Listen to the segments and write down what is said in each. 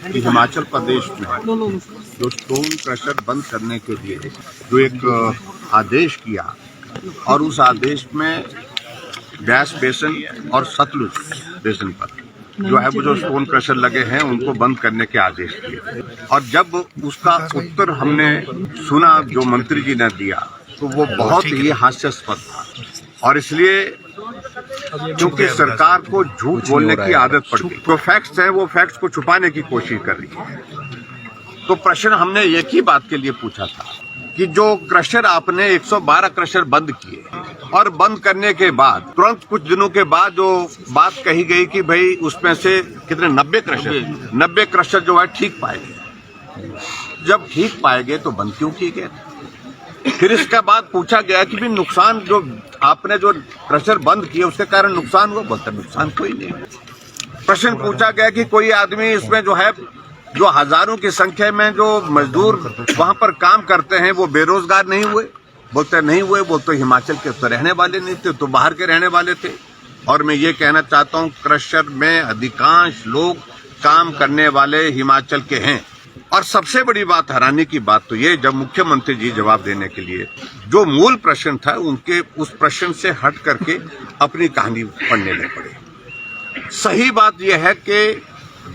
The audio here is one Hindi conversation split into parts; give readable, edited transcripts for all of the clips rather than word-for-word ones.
कि हिमाचल प्रदेश में जो स्टोन क्रशर बंद करने के लिए जो एक आदेश किया और उस आदेश में ब्यास बेसिन और सतलुज बेसिन पर जो है वो जो स्टोन क्रशर लगे हैं उनको बंद करने के आदेश दिए। और जब उसका उत्तर हमने सुना जो मंत्री जी ने दिया तो वो बहुत ही हास्यास्पद था। और इसलिए क्योंकि सरकार को झूठ बोलने की आदत पड़ गई, जो फैक्ट्स हैं वो फैक्ट्स को छुपाने की कोशिश कर रही है। तो प्रश्न हमने एक ही बात के लिए पूछा था कि जो क्रशर आपने 112 क्रशर बंद किए और बंद करने के बाद तुरंत कुछ दिनों के बाद जो बात कही गई कि भाई उसमें से कितने 90 क्रशर जो है ठीक पाए गए। जब ठीक पाए गए तो बंद क्यों किए गए? फिर इसके बाद पूछा गया कि भी नुकसान जो आपने जो क्रशर बंद किए उसके कारण नुकसान हुआ? बोलते नुकसान कोई नहीं। प्रश्न पूछा गया कि कोई आदमी इसमें जो है जो हजारों की संख्या में जो मजदूर वहां पर काम करते हैं वो बेरोजगार नहीं हुए? बोलते नहीं हुए। बोलते हिमाचल के तो रहने वाले नहीं थे, तो बाहर के रहने वाले थे। और मैं ये कहना चाहता हूं क्रशर में अधिकांश लोग काम करने वाले हिमाचल के हैं। और सबसे बड़ी बात, हैरानी की बात तो ये, जब मुख्यमंत्री जी जवाब देने के लिए जो मूल प्रश्न था उनके उस प्रश्न से हट करके अपनी कहानी पढ़ने लग पड़े। सही बात यह है कि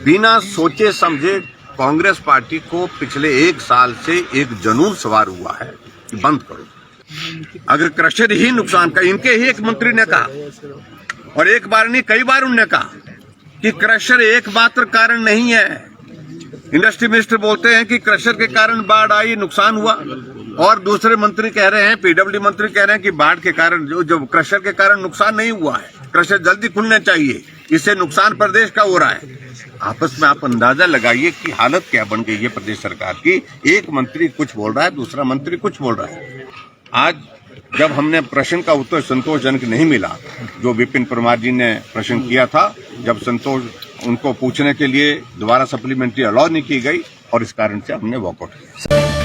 बिना सोचे समझे कांग्रेस पार्टी को पिछले 1 साल से एक जुनून सवार हुआ है कि बंद करो। अगर क्रशर ही नुकसान का, इनके ही एक मंत्री ने कहा और एक बार नहीं कई बार उन्होंने कहा कि क्रशर एकमात्र कारण नहीं है। इंडस्ट्री मिनिस्टर बोलते हैं कि क्रशर के कारण बाढ़ आई, नुकसान हुआ, और दूसरे मंत्री कह रहे हैं, पीडब्ल्यूडी मंत्री कह रहे हैं कि बाढ़ के कारण जो क्रशर के कारण नुकसान नहीं हुआ है, क्रशर जल्दी खुलने चाहिए, इससे नुकसान प्रदेश का हो रहा है। आपस में आप अंदाजा लगाइए कि हालत क्या बन गई है प्रदेश सरकार की। एक मंत्री कुछ बोल रहा है, दूसरा मंत्री कुछ बोल रहा है। आज जब हमने प्रश्न का उत्तर संतोषजनक नहीं मिला, जो विपिन परमार जी ने प्रश्न किया था, जब उनको पूछने के लिए दोबारा सप्लीमेंट्री अलाउ नहीं की गई और इस कारण से हमने वॉकआउट किया।